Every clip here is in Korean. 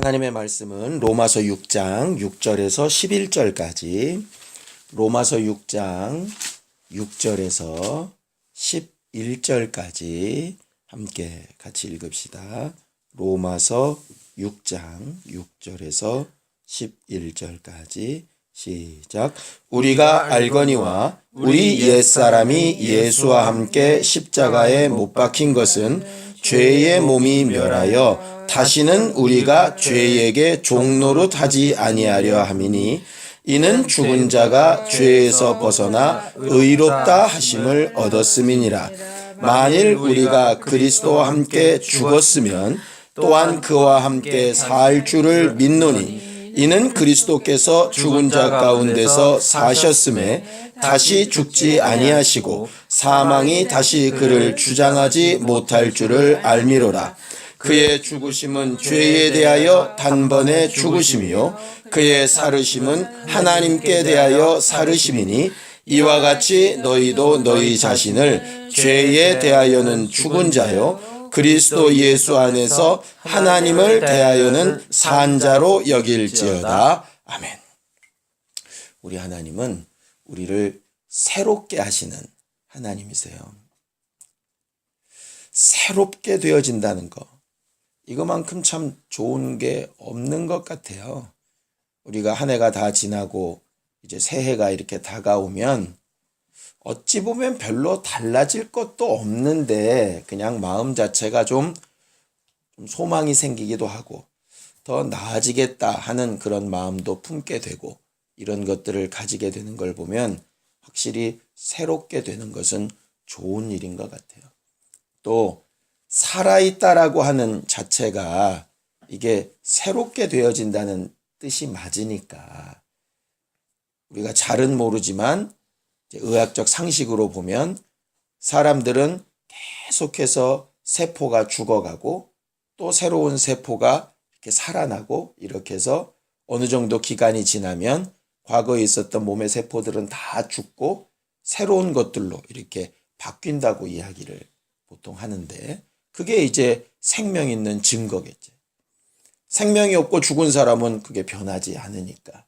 하나님의 말씀은 로마서 6장 6절에서 11절까지, 로마서 6장 6절에서 11절까지 함께 같이 읽읍시다. 로마서 6장 6절에서 11절까지 시작. 우리가 알거니와 우리 옛사람이 예수와 함께 십자가에 못 박힌 것은 죄의 몸이 멸하여 다시는 우리가 죄에게 종노릇하지 아니하려 함이니, 이는 죽은 자가 죄에서 벗어나 의롭다 하심을 얻었음이니라. 만일 우리가 그리스도와 함께 죽었으면 또한 그와 함께 살 줄을 믿노니, 이는 그리스도께서 죽은 자 가운데서 사셨음에 다시 죽지 아니하시고 사망이 다시 그를 주장하지 못할 줄을 알미로라. 그의 죽으심은 죄에 대하여 단번에 죽으심이요 그의 살으심은 하나님께 대하여 살으심이니, 이와 같이 너희도 너희 자신을 죄에 대하여는 죽은 자요 그리스도 예수 안에서 하나님을 대하여는 산 자로 여길지어다. 아멘. 우리 하나님은 우리를 새롭게 하시는 하나님이세요. 새롭게 되어진다는 거, 이거만큼 참 좋은 게 없는 것 같아요. 우리가 한 해가 다 지나고 이제 새해가 이렇게 다가오면 어찌 보면 별로 달라질 것도 없는데 그냥 마음 자체가 좀 소망이 생기기도 하고 더 나아지겠다 하는 그런 마음도 품게 되고, 이런 것들을 가지게 되는 걸 보면 확실히 새롭게 되는 것은 좋은 일인 것 같아요. 또 살아있다라고 하는 자체가 이게 새롭게 되어진다는 뜻이 맞으니까, 우리가 잘은 모르지만 의학적 상식으로 보면 사람들은 계속해서 세포가 죽어가고 또 새로운 세포가 이렇게 살아나고, 이렇게 해서 어느 정도 기간이 지나면 과거에 있었던 몸의 세포들은 다 죽고 새로운 것들로 이렇게 바뀐다고 이야기를 보통 하는데, 그게 이제 생명 있는 증거겠죠. 생명이 없고 죽은 사람은 그게 변하지 않으니까.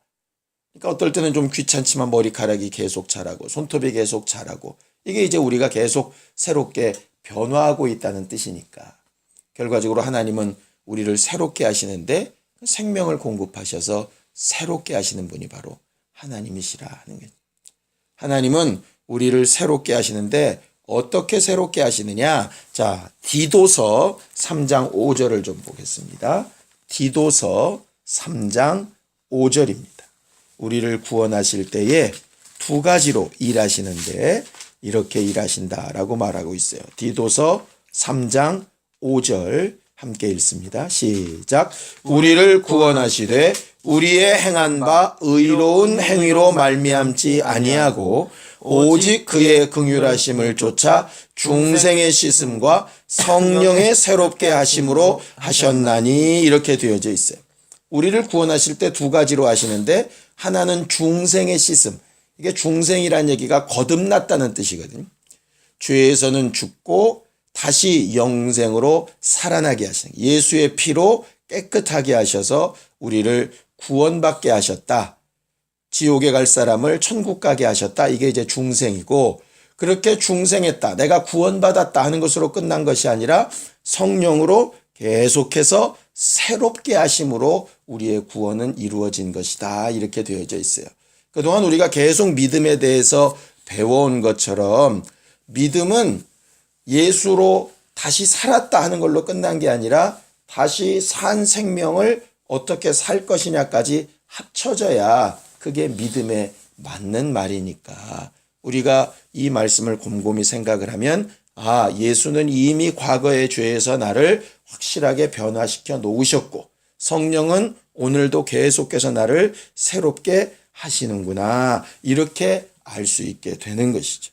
그러니까 어떨 때는 좀 귀찮지만 머리카락이 계속 자라고 손톱이 계속 자라고, 이게 이제 우리가 계속 새롭게 변화하고 있다는 뜻이니까, 결과적으로 하나님은 우리를 새롭게 하시는데 생명을 공급하셔서 새롭게 하시는 분이 바로 하나님이시라 하는 거예요. 하나님은 우리를 새롭게 하시는데 어떻게 새롭게 하시느냐? 자, 디도서 3장 5절을 좀 보겠습니다. 디도서 3장 5절입니다. 우리를 구원하실 때에 두 가지로 일하시는데 이렇게 일하신다라고 말하고 있어요. 디도서 3장 5절 함께 읽습니다. 시작. 우리를 구원하시되 우리의 행한 바 의로운 행위로 말미암지 아니하고 오직 그의 긍휼하심을 쫓아 중생의 씻음과 성령의 새롭게 하심으로 하셨나니, 이렇게 되어져 있어요. 우리를 구원하실 때 두 가지로 하시는데, 하나는 중생의 씻음, 이게 중생이란 얘기가 거듭났다는 뜻이거든요. 죄에서는 죽고 다시 영생으로 살아나게 하시는, 예수의 피로 깨끗하게 하셔서 우리를 구원받게 하셨다. 지옥에 갈 사람을 천국 가게 하셨다. 이게 이제 중생이고, 그렇게 중생했다, 내가 구원받았다 하는 것으로 끝난 것이 아니라 성령으로 계속해서 새롭게 하심으로 우리의 구원은 이루어진 것이다. 이렇게 되어져 있어요. 그동안 우리가 계속 믿음에 대해서 배워온 것처럼, 믿음은 예수로 다시 살았다 하는 걸로 끝난 게 아니라 다시 산 생명을 어떻게 살 것이냐까지 합쳐져야 그게 믿음에 맞는 말이니까, 우리가 이 말씀을 곰곰이 생각을 하면, 아, 예수는 이미 과거의 죄에서 나를 확실하게 변화시켜 놓으셨고 성령은 오늘도 계속해서 나를 새롭게 하시는구나, 이렇게 알 수 있게 되는 것이죠.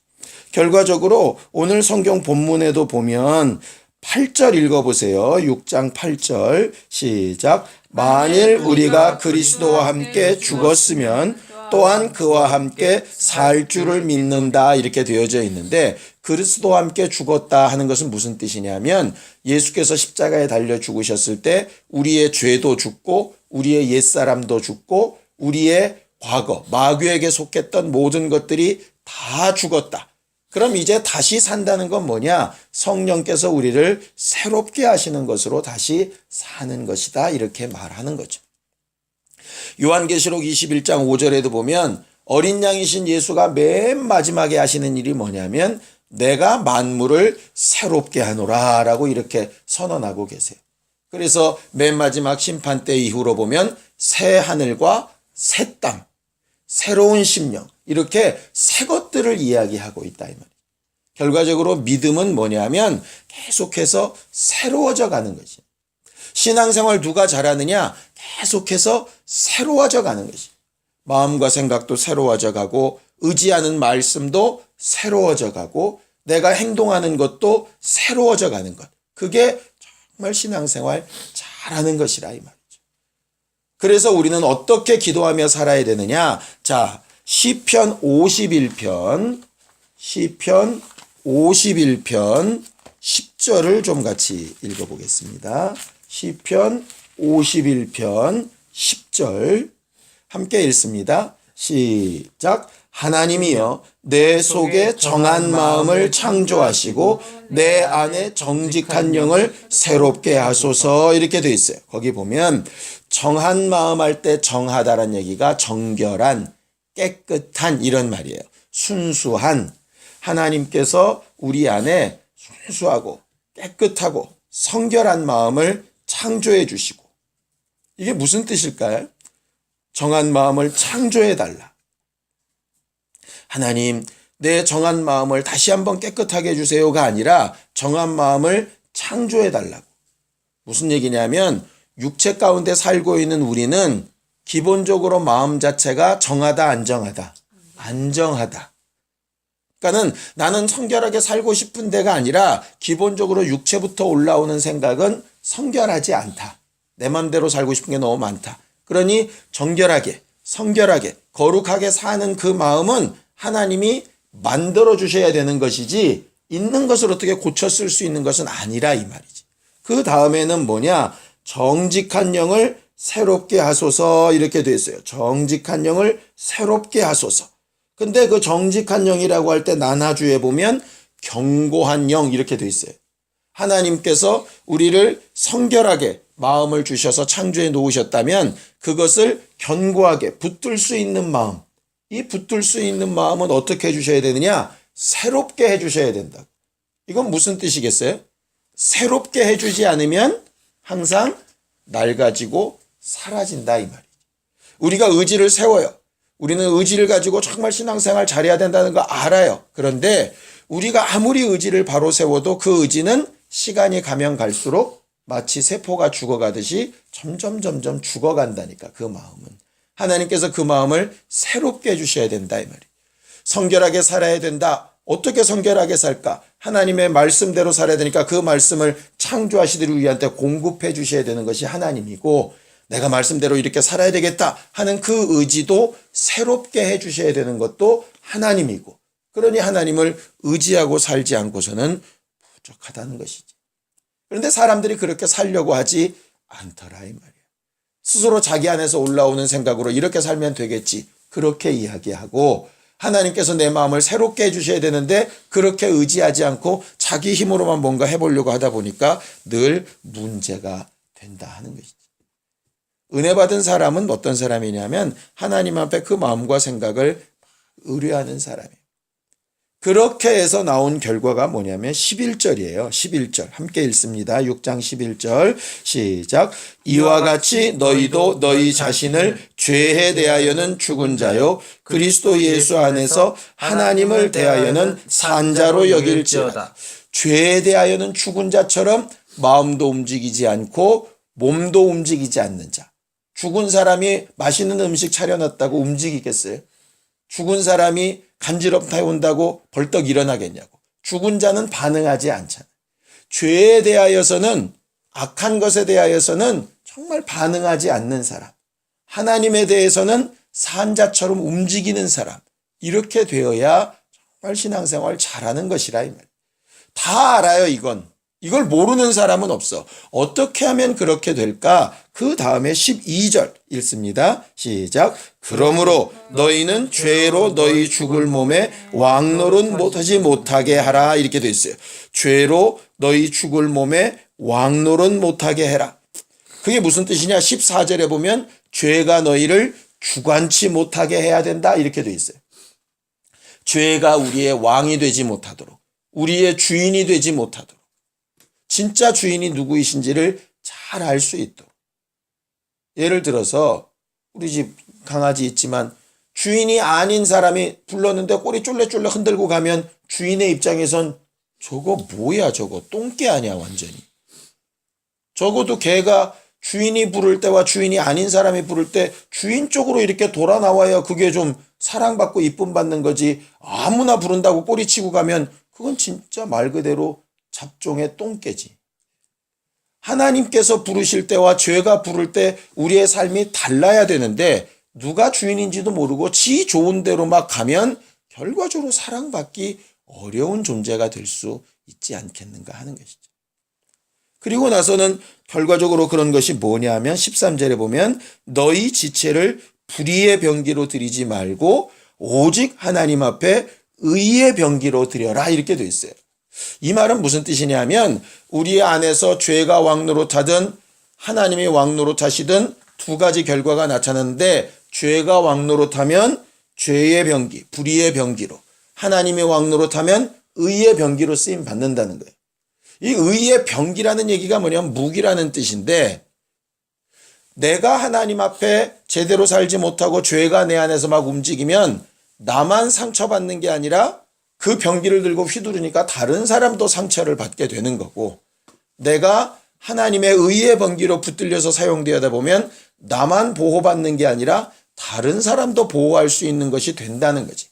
결과적으로 오늘 성경 본문에도 보면 8절 읽어보세요. 6장 8절 시작. 만일 우리가 그리스도와 함께 죽었으면 또한 그와 함께 살 줄을 믿는다, 이렇게 되어져 있는데, 그리스도와 함께 죽었다 하는 것은 무슨 뜻이냐면 예수께서 십자가에 달려 죽으셨을 때 우리의 죄도 죽고 우리의 옛사람도 죽고 우리의 과거, 마귀에게 속했던 모든 것들이 다 죽었다. 그럼 이제 다시 산다는 건 뭐냐? 성령께서 우리를 새롭게 하시는 것으로 다시 사는 것이다. 이렇게 말하는 거죠. 요한계시록 21장 5절에도 보면 어린 양이신 예수가 맨 마지막에 하시는 일이 뭐냐면 내가 만물을 새롭게 하노라 라고 이렇게 선언하고 계세요. 그래서 맨 마지막 심판 때 이후로 보면 새 하늘과 새 땅, 새로운 심령 이렇게 새 것들을 이야기하고 있다 이 말이에요. 결과적으로 믿음은 뭐냐면 계속해서 새로워져 가는 것이에요. 신앙생활 누가 잘하느냐? 계속해서 새로워져 가는 것이에요. 마음과 생각도 새로워져 가고 의지하는 말씀도 새로워져 가고 내가 행동하는 것도 새로워져 가는 것. 그게 정말 신앙생활 잘하는 것이라 이 말이죠. 그래서 우리는 어떻게 기도하며 살아야 되느냐? 자, 시편 51편 10절을 좀 같이 읽어보겠습니다. 시편 51편 10절 함께 읽습니다. 시작. 하나님이여 내 속에 정한 마음을 창조하시고 내 안에 정직한 영을 새롭게 하소서 이렇게 되어 있어요. 거기 보면 정한 마음 할 때 정하다란 얘기가 정결한, 깨끗한 이런 말이에요. 순수한. 하나님께서 우리 안에 순수하고 깨끗하고 성결한 마음을 창조해 주시고 이게 무슨 뜻일까요? 정한 마음을 창조해 달라. 하나님 내 정한 마음을 다시 한번 깨끗하게 해주세요가 아니라 정한 마음을 창조해 달라고. 무슨 얘기냐면 육체 가운데 살고 있는 우리는 기본적으로 마음 자체가 정하다 안정하다. 안정하다. 그러니까는 나는 성결하게 살고 싶은 데가 아니라 기본적으로 육체부터 올라오는 생각은 성결하지 않다. 내 맘대로 살고 싶은 게 너무 많다. 그러니 정결하게, 성결하게, 거룩하게 사는 그 마음은 하나님이 만들어 주셔야 되는 것이지 있는 것을 어떻게 고쳐 쓸 수 있는 것은 아니라 이 말이지. 그 다음에는 뭐냐? 정직한 영을 새롭게 하소서 이렇게 돼 있어요. 정직한 영을 새롭게 하소서. 근데 그 정직한 영이라고 할 때 나나주에 보면 견고한 영 이렇게 돼 있어요. 하나님께서 우리를 성결하게 마음을 주셔서 창조해 놓으셨다면 그것을 견고하게 붙들 수 있는 마음. 이 붙들 수 있는 마음은 어떻게 해주셔야 되느냐? 새롭게 해주셔야 된다. 이건 무슨 뜻이겠어요? 새롭게 해주지 않으면 항상 낡아지고 사라진다 이 말이죠. 우리가 의지를 세워요. 우리는 의지를 가지고 정말 신앙생활 잘해야 된다는 거 알아요. 그런데 우리가 아무리 의지를 바로 세워도 그 의지는 시간이 가면 갈수록 마치 세포가 죽어가듯이 점점 죽어간다니까 그 마음은. 하나님께서 그 마음을 새롭게 해주셔야 된다 이 말이에요. 성결하게 살아야 된다. 어떻게 성결하게 살까? 하나님의 말씀대로 살아야 되니까 그 말씀을 창조하시기를 우리한테 공급해 주셔야 되는 것이 하나님이고 내가 말씀대로 이렇게 살아야 되겠다 하는 그 의지도 새롭게 해 주셔야 되는 것도 하나님이고 그러니 하나님을 의지하고 살지 않고서는 부족하다는 것이지. 그런데 사람들이 그렇게 살려고 하지 않더라 이 말이에요. 스스로 자기 안에서 올라오는 생각으로 이렇게 살면 되겠지. 그렇게 이야기하고 하나님께서 내 마음을 새롭게 해주셔야 되는데 그렇게 의지하지 않고 자기 힘으로만 뭔가 해보려고 하다 보니까 늘 문제가 된다 하는 것이지. 은혜 받은 사람은 어떤 사람이냐면 하나님 앞에 그 마음과 생각을 의뢰하는 사람이에요. 그렇게 해서 나온 결과가 뭐냐면 11절이에요. 11절 함께 읽습니다. 6장 11절 시작. 이와 같이 너희도 너희 자신을 죄에 대하여는 죽은 자요 그리스도 예수 안에서 하나님을 대하여는 산 자로 여길지어다. 죄에 대하여는 죽은 자처럼 마음도 움직이지 않고 몸도 움직이지 않는 자. 죽은 사람이 맛있는 음식 차려놨다고 움직이겠어요? 죽은 사람이 간지럽다 온다고 벌떡 일어나겠냐고. 죽은 자는 반응하지 않잖아요. 죄에 대하여서는 악한 것에 대하여서는 정말 반응하지 않는 사람. 하나님에 대해서는 산 자처럼 움직이는 사람. 이렇게 되어야 정말 신앙생활 잘하는 것이라 이 말. 다 알아요, 이건. 이걸 모르는 사람은 없어. 어떻게 하면 그렇게 될까? 그 다음에 12절 읽습니다. 시작. 그러므로 너희는 죄로 너희 죽을 몸에 왕노릇 못하게 하라. 이렇게 돼 있어요. 죄로 너희 죽을 몸에 왕노릇 못하게 해라. 그게 무슨 뜻이냐? 14절에 보면 죄가 너희를 주관치 못하게 해야 된다. 이렇게 돼 있어요. 죄가 우리의 왕이 되지 못하도록, 우리의 주인이 되지 못하도록, 진짜 주인이 누구이신지를 잘 알 수 있도록. 예를 들어서 우리 집 강아지 있지만 주인이 아닌 사람이 불렀는데 꼬리 쫄래쫄래 흔들고 가면 주인의 입장에선 저거 뭐야, 저거 똥개 아니야 완전히. 적어도 개가 주인이 부를 때와 주인이 아닌 사람이 부를 때 주인 쪽으로 이렇게 돌아 나와야 그게 좀 사랑받고 이쁨 받는 거지. 아무나 부른다고 꼬리치고 가면 그건 진짜 말 그대로 잡종의 똥개지. 하나님께서 부르실 때와 죄가 부를 때 우리의 삶이 달라야 되는데 누가 주인인지도 모르고 지 좋은 대로 막 가면 결과적으로 사랑받기 어려운 존재가 될 수 있지 않겠는가 하는 것이죠. 그리고 나서는 결과적으로 그런 것이 뭐냐 하면 13절에 보면 너희 지체를 불의의 병기로 드리지 말고 오직 하나님 앞에 의의 병기로 드려라 이렇게 돼 있어요. 이 말은 무슨 뜻이냐 하면 우리 안에서 죄가 왕노릇하든 하나님이 왕노릇하시든 두 가지 결과가 나타나는데 죄가 왕노릇하면 죄의 병기, 불의의 병기로, 하나님이 왕노릇하면 의의 병기로 쓰임 받는다는 거예요. 이 의의 병기라는 얘기가 뭐냐면 무기라는 뜻인데 내가 하나님 앞에 제대로 살지 못하고 죄가 내 안에서 막 움직이면 나만 상처받는 게 아니라 그 병기를 들고 휘두르니까 다른 사람도 상처를 받게 되는 거고 내가 하나님의 의의 병기로 붙들려서 사용되다 보면 나만 보호받는 게 아니라 다른 사람도 보호할 수 있는 것이 된다는 거지.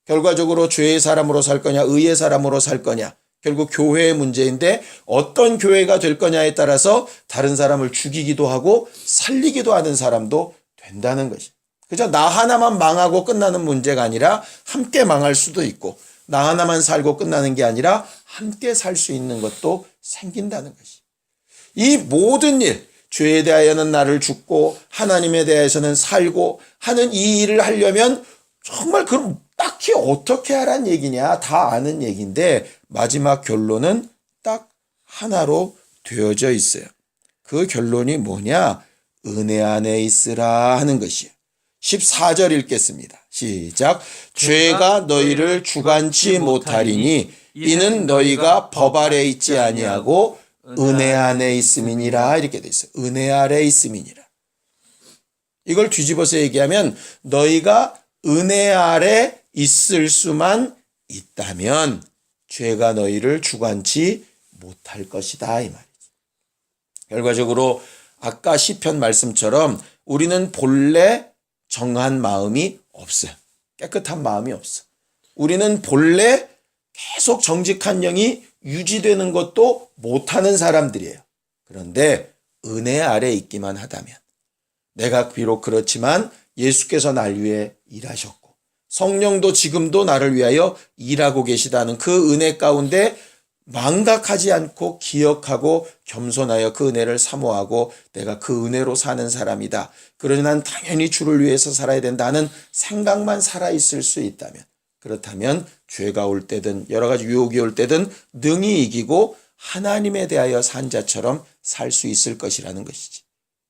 결과적으로 죄의 사람으로 살 거냐 의의 사람으로 살 거냐 결국 교회의 문제인데 어떤 교회가 될 거냐에 따라서 다른 사람을 죽이기도 하고 살리기도 하는 사람도 된다는 것이. 그저 나 하나만 망하고 끝나는 문제가 아니라 함께 망할 수도 있고 나 하나만 살고 끝나는 게 아니라 함께 살 수 있는 것도 생긴다는 것이. 이 모든 일, 죄에 대하여는 나를 죽고 하나님에 대해서는 살고 하는 이 일을 하려면 정말 그럼 딱히 어떻게 하란 얘기냐 다 아는 얘기인데 마지막 결론은 딱 하나로 되어져 있어요. 그 결론이 뭐냐? 은혜 안에 있으라 하는 것이에요. 14절 읽겠습니다. 시작. 죄가 너희를 주관치 못하리니 이는 너희가 법 아래 있지 아니하고 은혜 안에 있음이니라 이렇게 돼 있어요. 은혜 아래 있음이니라. 이걸 뒤집어서 얘기하면 너희가 은혜 아래 있을 수만 있다면 죄가 너희를 주관치 못할 것이다 이 말이지. 결과적으로 아까 시편 말씀처럼 우리는 본래 정한 마음이 없어요. 깨끗한 마음이 없어. 우리는 본래 계속 정직한 영이 유지되는 것도 못하는 사람들이에요. 그런데 은혜 아래 있기만 하다면 내가 비록 그렇지만 예수께서 날 위해 일하셨고 성령도 지금도 나를 위하여 일하고 계시다는 그 은혜 가운데 망각하지 않고 기억하고 겸손하여 그 은혜를 사모하고 내가 그 은혜로 사는 사람이다. 그러니 난 당연히 주를 위해서 살아야 된다는 생각만 살아있을 수 있다면 그렇다면 죄가 올 때든 여러 가지 유혹이 올 때든 능히 이기고 하나님에 대하여 산 자처럼 살 수 있을 것이라는 것이지.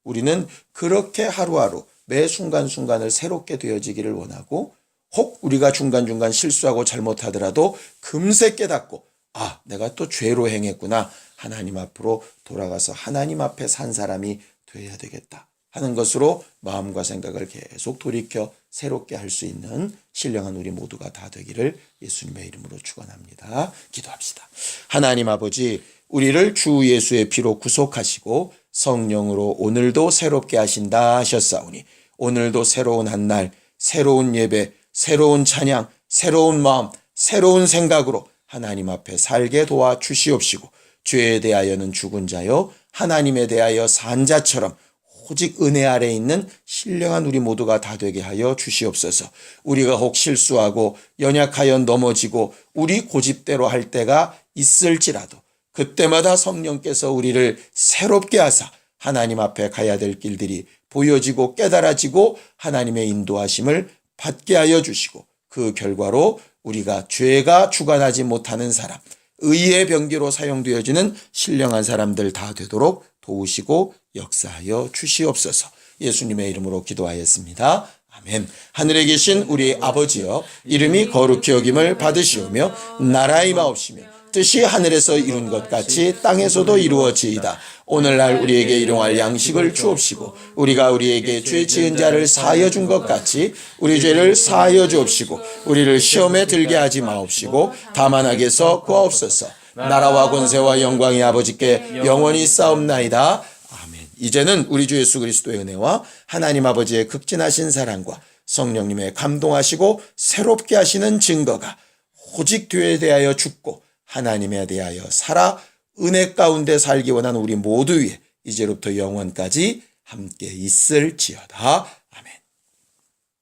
우리는 그렇게 하루하루 매 순간순간을 새롭게 되어지기를 원하고 혹 우리가 중간중간 실수하고 잘못하더라도 금세 깨닫고 아, 내가 또 죄로 행했구나. 하나님 앞으로 돌아가서 하나님 앞에 산 사람이 되어야 되겠다 하는 것으로 마음과 생각을 계속 돌이켜 새롭게 할 수 있는 신령한 우리 모두가 다 되기를 예수님의 이름으로 축원합니다. 기도합시다. 하나님 아버지, 우리를 주 예수의 피로 구속하시고 성령으로 오늘도 새롭게 하신다 하셨사오니 오늘도 새로운 한 날, 새로운 예배, 새로운 찬양, 새로운 마음, 새로운 생각으로 하나님 앞에 살게 도와주시옵시고 죄에 대하여는 죽은 자요 하나님에 대하여 산 자처럼 오직 은혜 아래에 있는 신령한 우리 모두가 다 되게 하여 주시옵소서. 우리가 혹 실수하고 연약하여 넘어지고 우리 고집대로 할 때가 있을지라도 그때마다 성령께서 우리를 새롭게 하사 하나님 앞에 가야 될 길들이 보여지고 깨달아지고 하나님의 인도하심을 받게 하여 주시고 그 결과로 우리가 죄가 주관하지 못하는 사람, 의의 병기로 사용되어지는 신령한 사람들 다 되도록 도우시고 역사하여 주시옵소서. 예수님의 이름으로 기도하였습니다. 아멘. 하늘에 계신 우리 아버지여, 이름이 거룩히 여김을 받으시오며 나라의 임하옵시며 뜻이 하늘에서 이룬 것 같이 땅에서도 이루어지이다. 오늘날 우리에게 일용할 양식을 주옵시고 우리가 우리에게 죄 지은 자를 사하여 준 것 같이 우리 죄를 사하여 주옵시고 우리를 시험에 들게 하지 마옵시고 다만 악에서 구하옵소서. 나라와 권세와 영광이 아버지께 영원히 싸움나이다. 아멘. 이제는 우리 주 예수 그리스도의 은혜와 하나님 아버지의 극진하신 사랑과 성령님의 감동하시고 새롭게 하시는 증거가 오직 뒤에 대하여 죽고 하나님에 대하여 살아 은혜 가운데 살기 원하는 우리 모두 위에 이제로부터 영원까지 함께 있을지어다.